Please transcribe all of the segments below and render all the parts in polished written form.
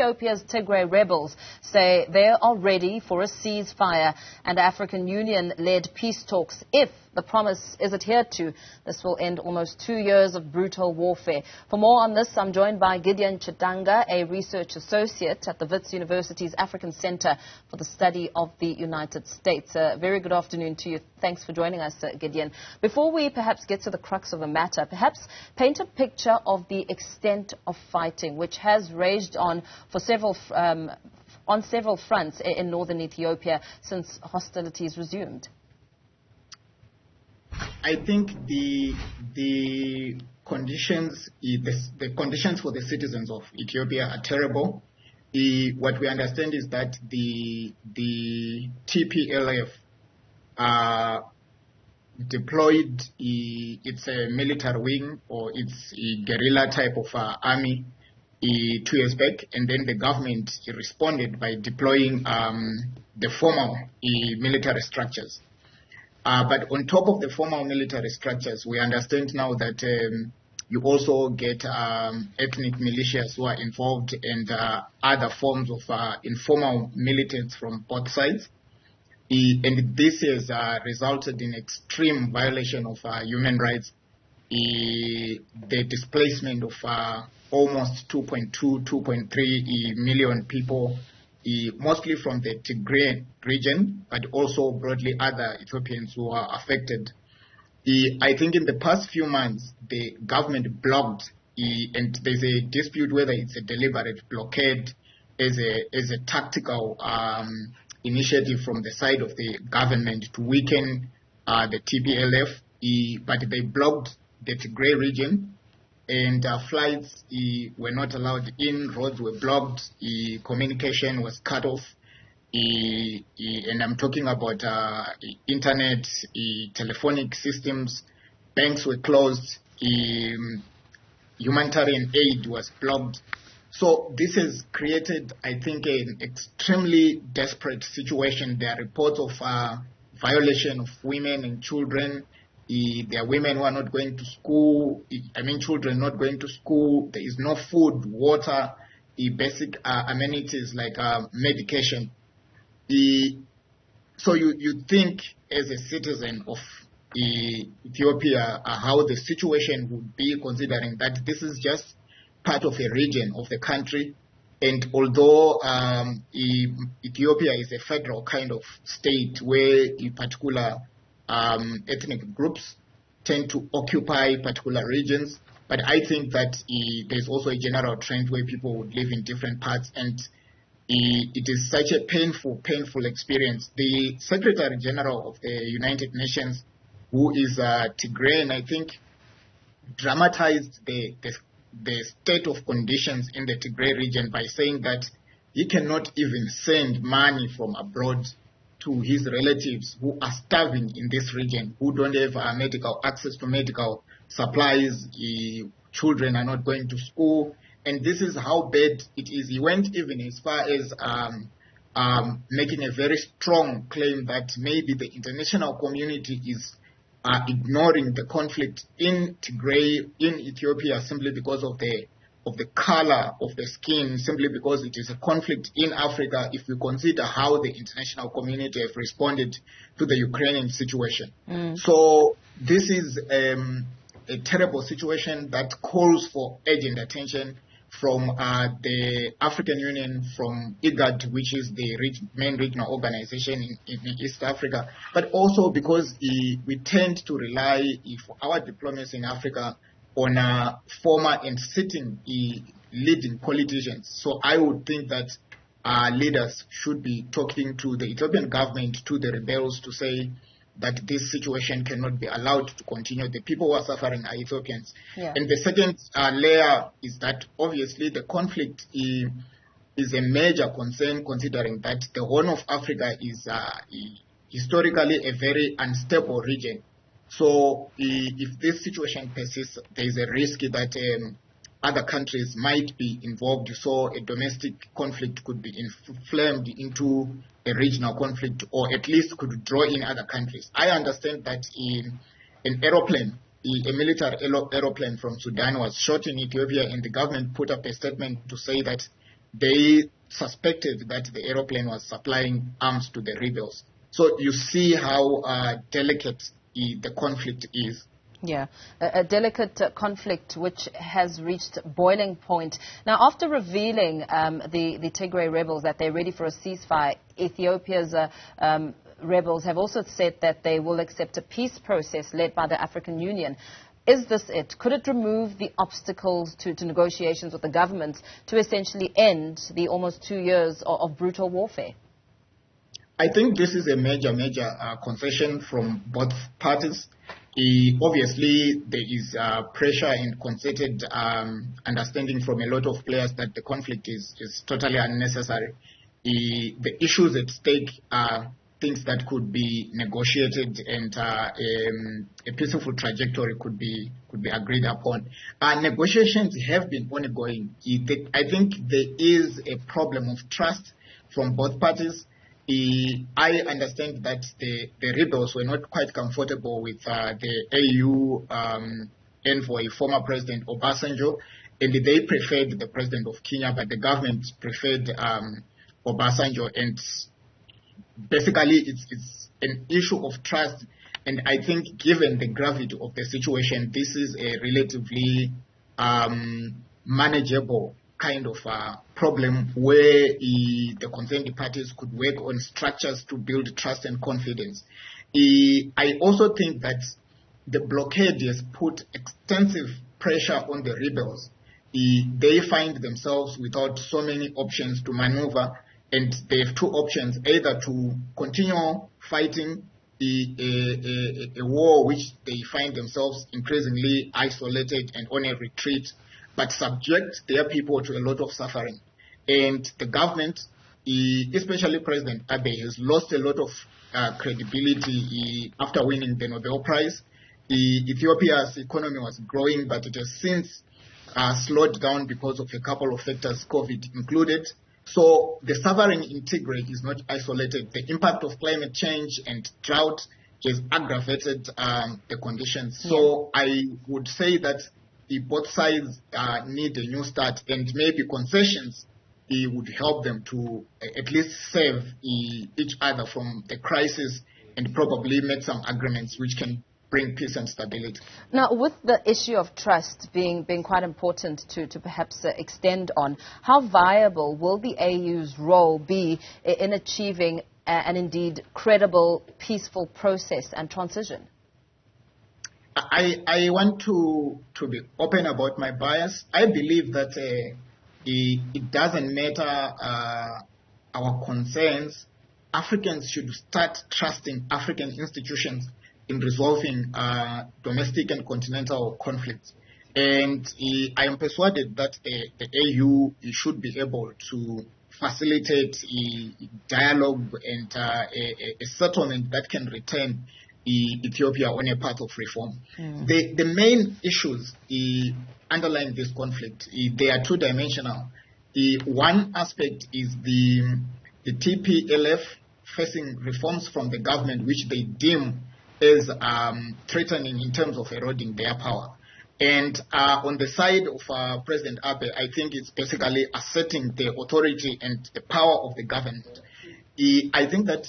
Ethiopia's Tigray rebels say they are ready for a ceasefire and African Union-led peace talks if the promise is adhered to. This will end almost 2 years of brutal warfare. For more on this, I'm joined by Gideon Chitanga, a research associate at the Wits University's African Center for the Study of the United States. Very good afternoon to you. Thanks for joining us, Gideon. Before we perhaps get to the crux of the matter, perhaps paint a picture of the extent of fighting, which has raged on for several fronts in northern Ethiopia since hostilities resumed. I think the conditions for the citizens of Ethiopia are terrible. What we understand is that the TPLF deployed its a military wing or its a guerrilla type of army 2 years back, and then the government responded by deploying the formal military structures. But on top of the formal military structures, we understand now that you also get ethnic militias who are involved and other forms of informal militants from both sides. And this has resulted in extreme violation of human rights, the displacement of almost 2.3 million people, mostly from the Tigray region, but also broadly other Ethiopians who are affected. I think in the past few months, the government blocked, and there's a dispute whether it's a deliberate blockade as a tactical initiative from the side of the government to weaken the TPLF, but they blocked the Tigray region, and flights were not allowed in, roads were blocked, communication was cut off, and I'm talking about internet, telephonic systems, banks were closed, humanitarian aid was blocked. So this has created, I think, an extremely desperate situation. There are reports of violation of women and children. There are women who are not going to school. Children not going to school. There is no food, water, basic amenities like medication. So you think as a citizen of Ethiopia how the situation would be, considering that this is just part of a region of the country. And although Ethiopia is a federal kind of state where particular ethnic groups tend to occupy particular regions, but I think that there's also a general trend where people would live in different parts, and it is such a painful experience. The Secretary General of the United Nations, who is Tigrayan, I think, dramatized the state of conditions in the Tigray region by saying that he cannot even send money from abroad to his relatives who are starving in this region, who don't have access to medical supplies. Children are not going to school, and this is how bad it is. He went even as far as making a very strong claim that maybe the international community is ignoring the conflict in Tigray, in Ethiopia, simply because of the color of the skin, simply because it is a conflict in Africa, if we consider how the international community have responded to the Ukrainian situation. So this is a terrible situation that calls for urgent attention from the African Union, from IGAD, which is the main regional organization in East Africa, but also because we tend to rely for our diplomacy in Africa on former and sitting leading politicians. So I would think that leaders should be talking to the Ethiopian government, to the rebels, to say that this situation cannot be allowed to continue. The people who are suffering are Ethiopians. Yeah. And the second layer is that obviously the conflict is a major concern, considering that the Horn of Africa is historically a very unstable region. So if this situation persists, there is a risk that other countries might be involved, so a domestic conflict could be inflamed into a regional conflict, or at least could draw in other countries. I understand that an aeroplane, a military aeroplane from Sudan was shot in Ethiopia, and the government put up a statement to say that they suspected that the aeroplane was supplying arms to the rebels. So you see how delicate the conflict is. Yeah, a delicate conflict which has reached boiling point. Now, after revealing the Tigray rebels that they're ready for a ceasefire, Ethiopia's rebels have also said that they will accept a peace process led by the African Union. Is this it? Could it remove the obstacles to negotiations with the government to essentially end the almost 2 years of brutal warfare? I think this is a major concession from both parties. Obviously, there is pressure and concerted understanding from a lot of players that the conflict is totally unnecessary. The issues at stake are things that could be negotiated, and a peaceful trajectory could be agreed upon. Negotiations have been ongoing. I think there is a problem of trust from both parties. I understand that the rebels were not quite comfortable with the AU envoy, former President Obasanjo, and they preferred the president of Kenya, but the government preferred Obasanjo. And basically, it's an issue of trust. And I think given the gravity of the situation, this is a relatively manageable kind of problem where the concerned parties could work on structures to build trust and confidence. I also think that the blockade has put extensive pressure on the rebels. They find themselves without so many options to maneuver, and they have two options: either to continue fighting a war which they find themselves increasingly isolated and on a retreat, but subject their people to a lot of suffering. And the government, especially President Abe, has lost a lot of credibility after winning the Nobel Prize. Ethiopia's economy was growing, but it has since slowed down because of a couple of factors, COVID included. So the suffering in Tigray is not isolated. The impact of climate change and drought has aggravated the conditions. So I would say that both sides need a new start, and maybe concessions would help them to at least save each other from the crisis and probably make some agreements which can bring peace and stability. Now, with the issue of trust being quite important to perhaps extend on, how viable will the AU's role be in achieving an indeed credible, peaceful process and transition? I want to be open about my bias. I believe that it doesn't matter our concerns. Africans should start trusting African institutions in resolving domestic and continental conflicts. And I am persuaded that the AU should be able to facilitate dialogue and a settlement that can return Ethiopia on a path of reform. The main issues underlying this conflict, they are two-dimensional. One aspect is the TPLF facing reforms from the government, which they deem as threatening in terms of eroding their power. And on the side of President Abe, I think it's basically asserting the authority and the power of the government. I think that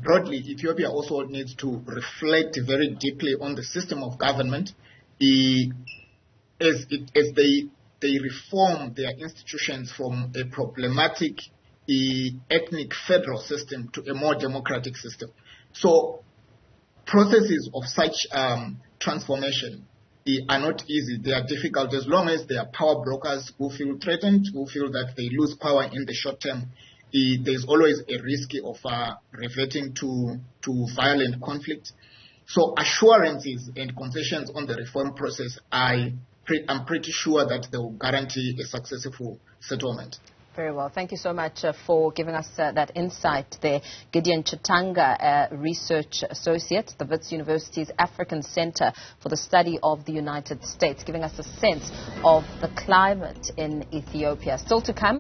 broadly, Ethiopia also needs to reflect very deeply on the system of government as they reform their institutions from a problematic ethnic federal system to a more democratic system. So processes of such transformation are not easy. They are difficult as long as there are power brokers who feel threatened, who feel that they lose power in the short term. There's always a risk of reverting to violent conflict. So assurances and concessions on the reform process, I'm pretty sure that they will guarantee a successful settlement. Very well. Thank you so much for giving us that insight there. Gideon Chitanga, research associate at the Wits University's African Center for the Study of the United States, giving us a sense of the climate in Ethiopia. Still to come.